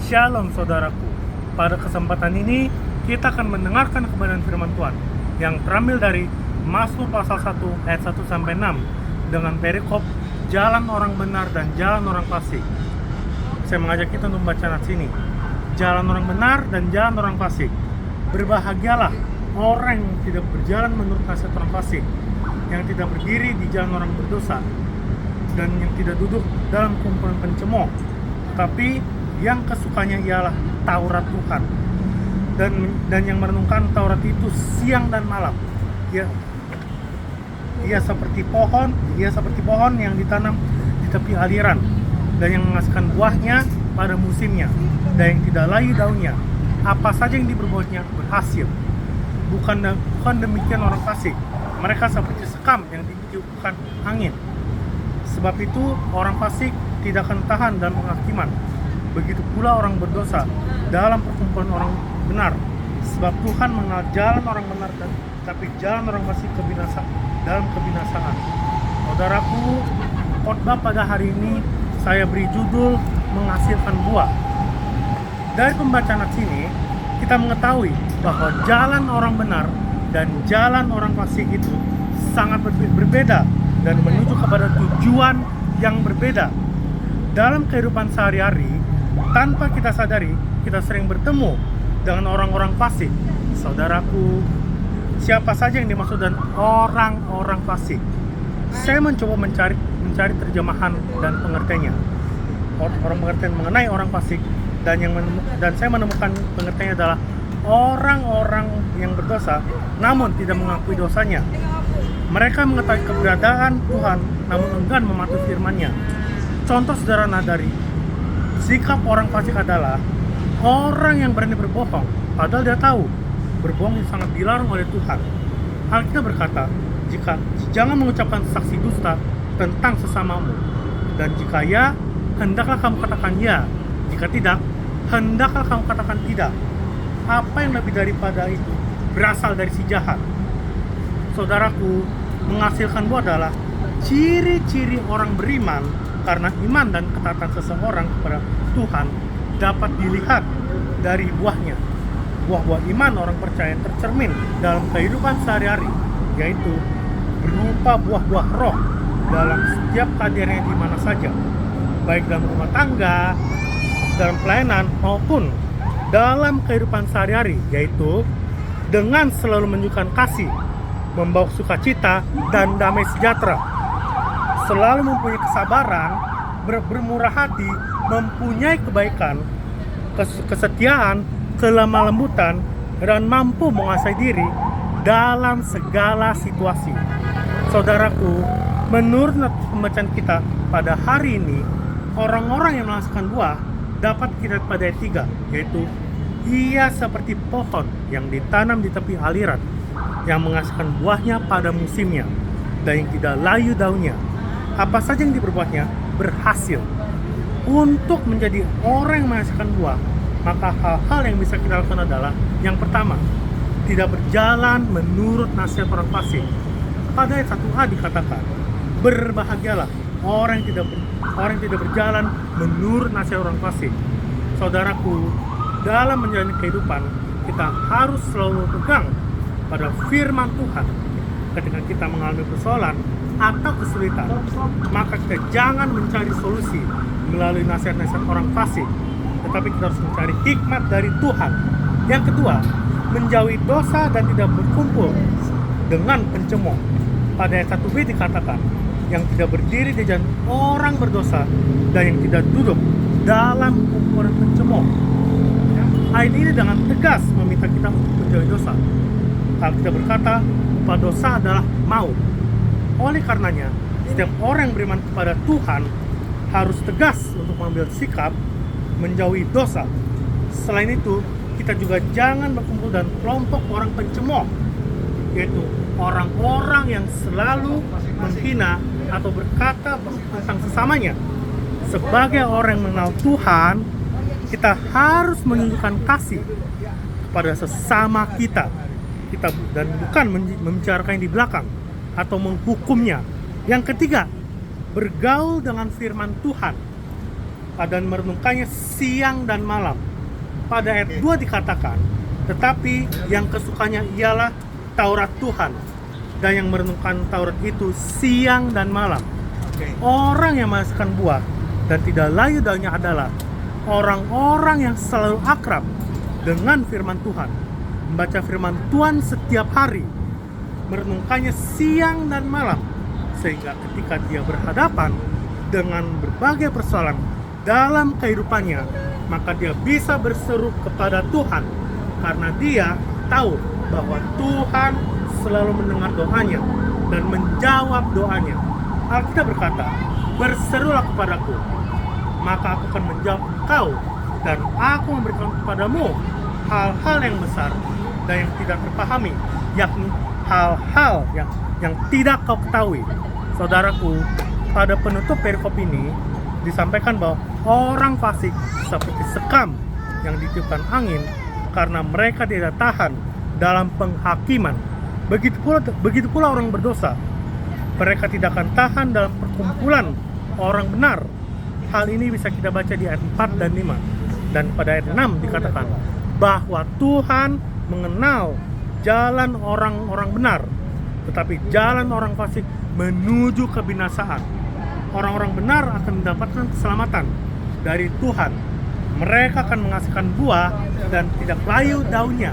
Shalom saudaraku. Pada kesempatan ini kita akan mendengarkan kebenaran firman Tuhan yang terambil dari Mazmur pasal 1 ayat 1 sampai 6 dengan perikop jalan orang benar dan jalan orang fasik. Saya mengajak kita untuk membaca nats ini. Jalan orang benar dan jalan orang fasik. Berbahagialah orang yang tidak berjalan menurut nasihat orang fasik, yang tidak berdiri di jalan orang berdosa, dan yang tidak duduk dalam kumpulan pencemooh, tapi yang kesukanya ialah Taurat Tuhan, dan yang merenungkan Taurat itu siang dan malam. Ia seperti pohon yang ditanam di tepi aliran, dan yang menghasilkan buahnya pada musimnya, dan yang tidak layu daunnya. Apa saja yang diperbuatnya berhasil. Bukan demikian orang fasik. Mereka seperti sekam yang ditiupkan angin. Sebab itu orang fasik tidak akan tahan dalam penghakiman. Begitu pula orang berdosa dalam perkumpulan orang benar. Sebab Tuhan mengenal jalan orang benar, tapi jalan orang fasik dalam kebinasaan. Saudaraku, khotbah pada hari ini saya beri judul menghasilkan buah. Dari pembacaan nats ini kita mengetahui bahwa jalan orang benar dan jalan orang fasik itu sangat berbeda dan menuju kepada tujuan yang berbeda. Dalam kehidupan sehari-hari, tanpa kita sadari, kita sering bertemu dengan orang-orang fasik. Saudaraku, siapa saja yang dimaksud dengan orang-orang fasik? Saya mencoba mencari terjemahan dan pengertiannya. Orang pengertian mengenai orang fasik, dan saya menemukan pengertiannya adalah orang-orang yang berdosa namun tidak mengakui dosanya. Mereka mengetahui keberadaan Tuhan namun enggan mematuhi firman-Nya. Contoh sederhana dari sikap orang fasik adalah orang yang berani berbohong padahal dia tahu berbohong itu sangat dilarang oleh Tuhan. Alkitab berkata, jangan mengucapkan saksi dusta tentang sesamamu, dan jika ya, hendaklah kamu katakan ya, jika tidak, hendaklah kamu katakan tidak. Apa yang lebih daripada itu berasal dari si jahat. Saudaraku, menghasilkan buah adalah ciri-ciri orang beriman, karena iman dan ketaatan seseorang kepada Tuhan dapat dilihat dari buahnya. Buah-buah iman orang percaya tercermin dalam kehidupan sehari-hari, yaitu berupa buah-buah roh dalam setiap kehadirannya di mana saja, baik dalam rumah tangga, dalam pelayanan, maupun dalam kehidupan sehari-hari, yaitu dengan selalu menunjukkan kasih, membawa sukacita dan damai sejahtera, selalu mempunyai kesabaran, bermurah hati, mempunyai kebaikan, kesetiaan, kelemah lembutan, dan mampu menguasai diri dalam segala situasi. Saudaraku, menurut pembacaan kita pada hari ini, orang-orang yang menghasilkan buah dapat kita pada ayat 3, yaitu ia seperti pohon yang ditanam di tepi aliran, yang menghasilkan buahnya pada musimnya, dan yang tidak layu daunnya. Apa saja yang diperbuatnya berhasil. Untuk menjadi orang yang menghasilkan buah, maka hal-hal yang bisa kita lakukan adalah, yang pertama, tidak berjalan menurut nasihat orang fasik. Pada ayat 1a dikatakan, berbahagialah orang yang tidak berjalan menurut nasihat orang fasik. Saudaraku, dalam menjalani kehidupan, kita harus selalu pegang pada firman Tuhan. Ketika kita mengalami persoalan atau kesulitan, maka kita jangan mencari solusi melalui nasihat-nasihat orang fasik, tetapi kita harus mencari hikmat dari Tuhan. Yang kedua, menjauhi dosa dan tidak berkumpul dengan pencemooh. Pada ayat 1b dikatakan, yang tidak berdiri di jalan orang berdosa, dan yang tidak duduk dalam kumpulan pencemooh. Ayat ini dengan tegas meminta kita untuk menjauhi dosa. Alkitab berkata, upah dosa adalah maut. Oleh karenanya, setiap orang yang beriman kepada Tuhan harus tegas untuk mengambil sikap menjauhi dosa. Selain itu, kita juga jangan berkumpul dengan kelompok orang pencemooh, yaitu orang-orang yang selalu menghina atau berkata tentang sesamanya. Sebagai orang yang mengenal Tuhan, kita harus menunjukkan kasih kepada sesama kita, dan bukan membicarakan di belakang atau menghukumnya. Yang ketiga, bergaul dengan firman Tuhan. dan merenungkannya siang dan malam. Pada ayat 2 dikatakan, tetapi yang kesukanya ialah Taurat Tuhan, dan yang merenungkan Taurat itu siang dan malam. Orang yang menghasilkan buah dan tidak layu daunnya adalah orang-orang yang selalu akrab dengan firman Tuhan, membaca firman Tuhan setiap hari, merenungkannya siang dan malam, sehingga ketika dia berhadapan dengan berbagai persoalan dalam kehidupannya, maka dia bisa berseru kepada Tuhan, karena dia tahu bahwa Tuhan selalu mendengar doanya dan menjawab doanya. Alkitab berkata, berserulah kepadaku, maka aku akan menjawab engkau, dan aku memberikan kepadamu hal-hal yang besar dan yang tidak terpahami, yakni hal-hal yang tidak kau ketahui. Saudaraku, pada penutup perikop ini disampaikan bahwa orang fasik seperti sekam yang ditiupkan angin karena mereka tidak tahan dalam penghakiman. Begitu pula orang berdosa, mereka tidak akan tahan dalam perkumpulan orang benar. Hal ini bisa kita baca di ayat 4 dan 5. Dan pada ayat 6 dikatakan bahwa Tuhan mengenal jalan orang-orang benar, tetapi jalan orang fasik menuju kebinasaan. Orang-orang benar akan mendapatkan keselamatan dari Tuhan. Mereka akan menghasilkan buah dan tidak layu daunnya,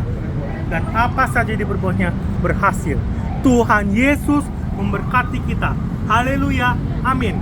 dan apa saja diperbuatnya berhasil. Tuhan Yesus memberkati kita. Haleluya, amin.